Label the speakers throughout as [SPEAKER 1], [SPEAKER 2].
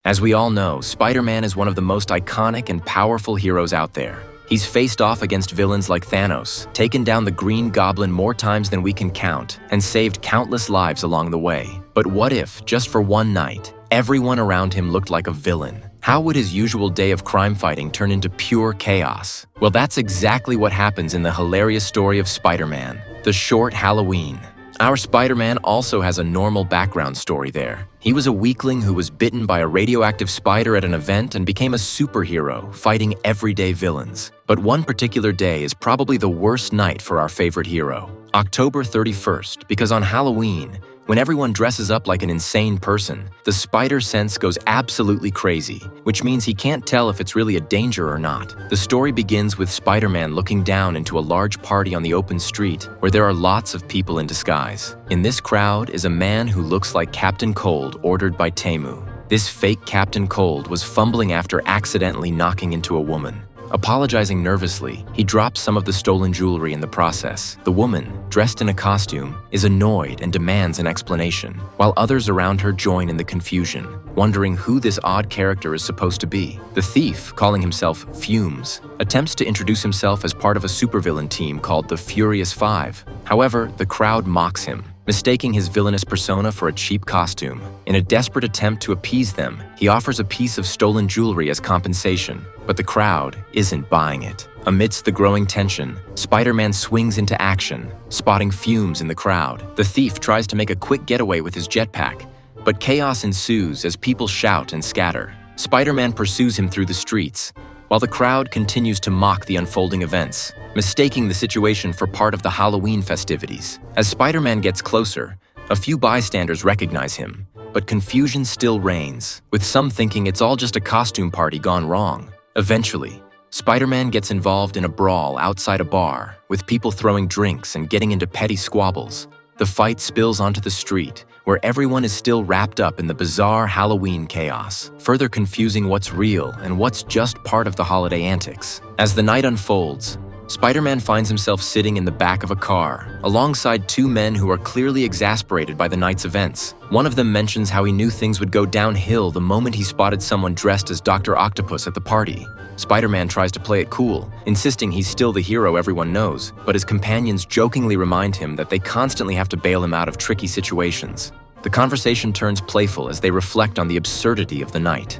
[SPEAKER 1] As we all know, Spider-Man is one of the most iconic and powerful heroes out there. He's faced off against villains like Thanos, taken down the Green Goblin more times than we can count, and saved countless lives along the way. But what if, just for one night, everyone around him looked like a villain? How would his usual day of crime fighting turn into pure chaos? Well, that's exactly what happens in the hilarious story of Spider-Man, The Short Halloween. Our Spider-Man also has a normal background story there. He was a weakling who was bitten by a radioactive spider at an event and became a superhero, fighting everyday villains. But one particular day is probably the worst night for our favorite hero, October 31st, because on Halloween, when everyone dresses up like an insane person, the spider sense goes absolutely crazy, which means he can't tell if it's really a danger or not. The story begins with Spider-Man looking down into a large party on the open street where there are lots of people in disguise. In this crowd is a man who looks like Captain Cold ordered by Temu. This fake Captain Cold was fumbling after accidentally knocking into a woman. Apologizing nervously, he drops some of the stolen jewelry in the process. The woman, dressed in a costume, is annoyed and demands an explanation, while others around her join in the confusion, wondering who this odd character is supposed to be. The thief, calling himself Fumes, attempts to introduce himself as part of a supervillain team called the Furious Five. However, the crowd mocks him, mistaking his villainous persona for a cheap costume. In a desperate attempt to appease them, he offers a piece of stolen jewelry as compensation, but the crowd isn't buying it. Amidst the growing tension, Spider-Man swings into action, spotting Fumes in the crowd. The thief tries to make a quick getaway with his jetpack, but chaos ensues as people shout and scatter. Spider-Man pursues him through the streets, while the crowd continues to mock the unfolding events, mistaking the situation for part of the Halloween festivities. As Spider-Man gets closer, a few bystanders recognize him, but confusion still reigns, with some thinking it's all just a costume party gone wrong. Eventually, Spider-Man gets involved in a brawl outside a bar, with people throwing drinks and getting into petty squabbles. The fight spills onto the street, where everyone is still wrapped up in the bizarre Halloween chaos, further confusing what's real and what's just part of the holiday antics. As the night unfolds, Spider-Man finds himself sitting in the back of a car, alongside two men who are clearly exasperated by the night's events. One of them mentions how he knew things would go downhill the moment he spotted someone dressed as Dr. Octopus at the party. Spider-Man tries to play it cool, insisting he's still the hero everyone knows, but his companions jokingly remind him that they constantly have to bail him out of tricky situations. The conversation turns playful as they reflect on the absurdity of the night.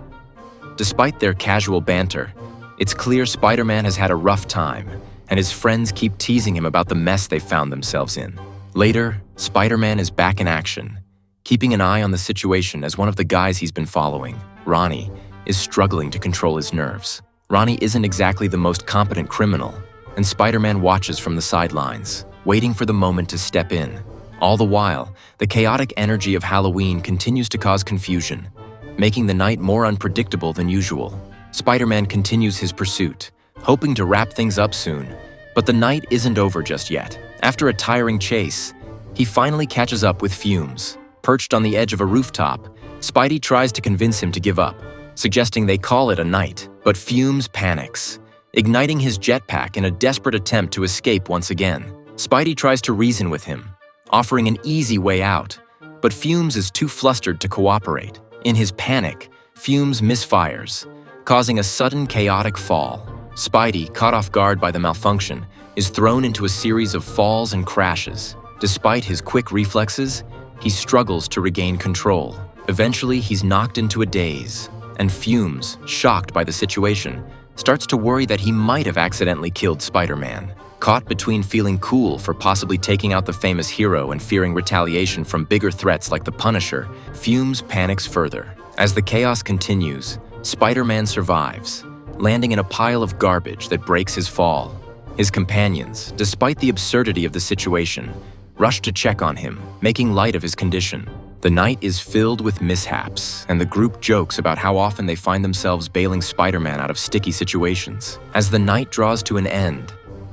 [SPEAKER 1] Despite their casual banter, it's clear Spider-Man has had a rough time, and his friends keep teasing him about the mess they found themselves in. Later, Spider-Man is back in action, keeping an eye on the situation as one of the guys he's been following, Ronnie, is struggling to control his nerves. Ronnie isn't exactly the most competent criminal, and Spider-Man watches from the sidelines, waiting for the moment to step in. All the while, the chaotic energy of Halloween continues to cause confusion, making the night more unpredictable than usual. Spider-Man continues his pursuit, hoping to wrap things up soon, but the night isn't over just yet. After a tiring chase, he finally catches up with Fumes. Perched on the edge of a rooftop, Spidey tries to convince him to give up, suggesting they call it a night. But Fumes panics, igniting his jetpack in a desperate attempt to escape once again. Spidey tries to reason with him, offering an easy way out, but Fumes is too flustered to cooperate. In his panic, Fumes misfires, causing a sudden chaotic fall. Spidey, caught off guard by the malfunction, is thrown into a series of falls and crashes. Despite his quick reflexes, he struggles to regain control. Eventually, he's knocked into a daze, and Fumes, shocked by the situation, starts to worry that he might have accidentally killed Spider-Man. Caught between feeling cool for possibly taking out the famous hero and fearing retaliation from bigger threats like the Punisher, Fumes panics further. As the chaos continues, Spider-Man survives, landing in a pile of garbage that breaks his fall. His companions, despite the absurdity of the situation, rush to check on him, making light of his condition. The night is filled with mishaps, and the group jokes about how often they find themselves bailing Spider-Man out of sticky situations. As the night draws to an end,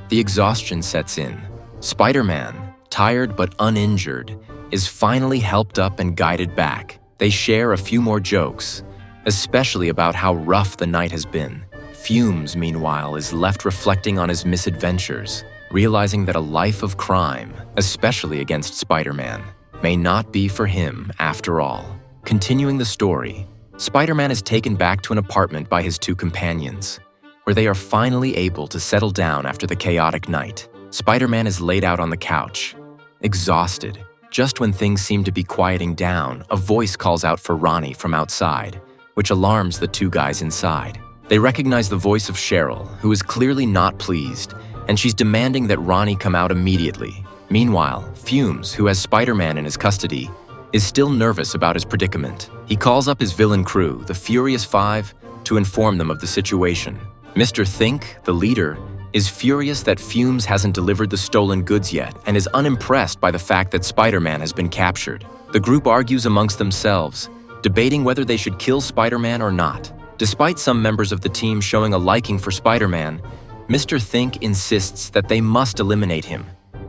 [SPEAKER 1] the exhaustion sets in. Spider-Man, tired but uninjured, is finally helped up and guided back. They share a few more jokes, especially about how rough the night has been. Fumes, meanwhile, is left reflecting on his misadventures, realizing that a life of crime, especially against Spider-Man, may not be for him after all. Continuing the story, Spider-Man is taken back to an apartment by his two companions, where they are finally able to settle down after the chaotic night. Spider-Man is laid out on the couch, exhausted. Just when things seem to be quieting down, a voice calls out for Ronnie from outside, which alarms the two guys inside. They recognize the voice of Cheryl, who is clearly not pleased, and she's demanding that Ronnie come out immediately. Meanwhile, Fumes, who has Spider-Man in his custody, is still nervous about his predicament. He calls up his villain crew, the Furious Five, to inform them of the situation. Mr. Think, the leader, is furious that Fumes hasn't delivered the stolen goods yet and is unimpressed by the fact that Spider-Man has been captured. The group argues amongst themselves, debating whether they should kill Spider-Man or not. Despite some members of the team showing a liking for Spider-Man, Mr. Think insists that they must eliminate him,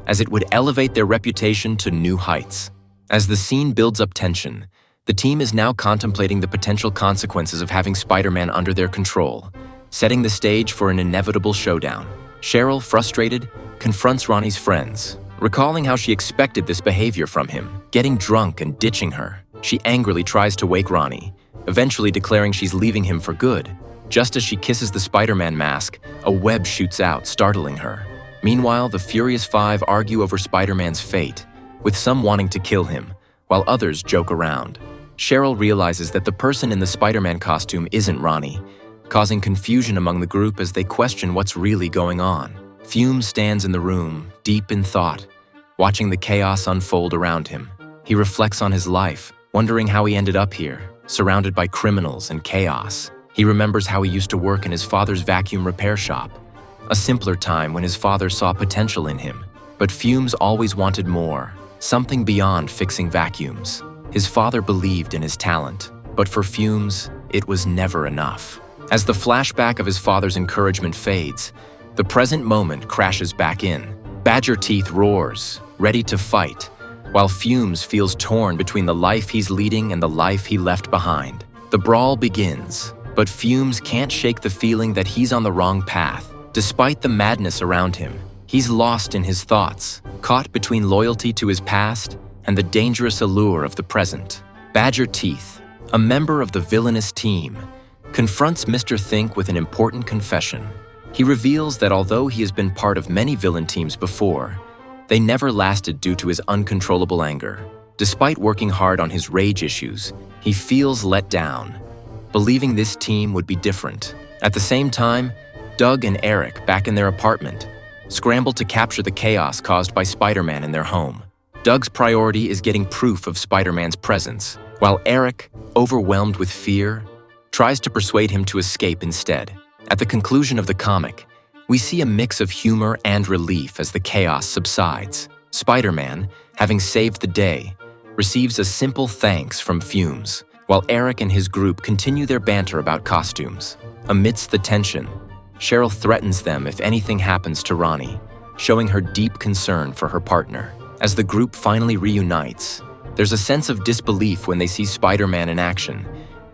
[SPEAKER 1] as it would elevate their reputation to new heights. As the scene builds up tension, the team is now contemplating the potential consequences of having Spider-Man under their control, setting the stage for an inevitable showdown. Cheryl, frustrated, confronts Ronnie's friends, recalling how she expected this behavior from him, getting drunk and ditching her. She angrily tries to wake Ronnie, eventually declaring she's leaving him for good. Just as she kisses the Spider-Man mask, a web shoots out, startling her. Meanwhile, the Furious Five argue over Spider-Man's fate, with some wanting to kill him, while others joke around. Cheryl realizes that the person in the Spider-Man costume isn't Ronnie, causing confusion among the group as they question what's really going on. Fumes stands in the room, deep in thought, watching the chaos unfold around him. He reflects on his life, wondering how he ended up here, surrounded by criminals and chaos. He remembers how he used to work in his father's vacuum repair shop, a simpler time when his father saw potential in him. But Fumes always wanted more, something beyond fixing vacuums. His father believed in his talent, but for Fumes, it was never enough. As the flashback of his father's encouragement fades, the present moment crashes back in. Badger Teeth roars, ready to fight, while Fumes feels torn between the life he's leading and the life he left behind. The brawl begins, but Fumes can't shake the feeling that he's on the wrong path. Despite the madness around him, he's lost in his thoughts, caught between loyalty to his past and the dangerous allure of the present. Badger Teeth, a member of the Villainous team, confronts Mr. Think with an important confession. He reveals that although he has been part of many villain teams before, they never lasted due to his uncontrollable anger. Despite working hard on his rage issues, he feels let down, believing this team would be different. At the same time, Doug and Eric, back in their apartment, scramble to capture the chaos caused by Spider-Man in their home. Doug's priority is getting proof of Spider-Man's presence, while Eric, overwhelmed with fear, tries to persuade him to escape instead. At the conclusion of the comic, we see a mix of humor and relief as the chaos subsides. Spider-Man, having saved the day, receives a simple thanks from Fumes, while Eric and his group continue their banter about costumes. Amidst the tension, Cheryl threatens them if anything happens to Ronnie, showing her deep concern for her partner. As the group finally reunites, there's a sense of disbelief when they see Spider-Man in action,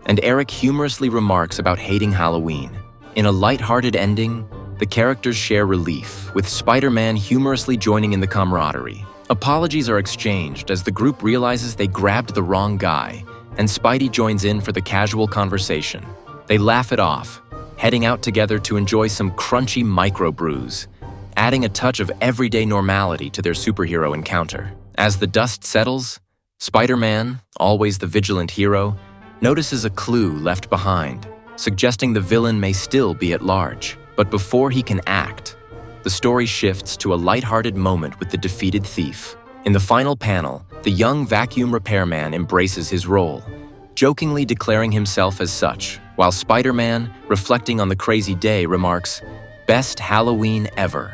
[SPEAKER 1] and Eric humorously remarks about hating Halloween. In a light-hearted ending, the characters share relief, with Spider-Man humorously joining in the camaraderie. Apologies are exchanged as the group realizes they grabbed the wrong guy, and Spidey joins in for the casual conversation. They laugh it off, heading out together to enjoy some crunchy microbrews, adding a touch of everyday normality to their superhero encounter. As the dust settles, Spider-Man, always the vigilant hero, notices a clue left behind, suggesting the villain may still be at large. But before he can act, the story shifts to a lighthearted moment with the defeated thief. In the final panel, the young vacuum repairman embraces his role, jokingly declaring himself as such, while Spider-Man, reflecting on the crazy day, remarks, "Best Halloween ever."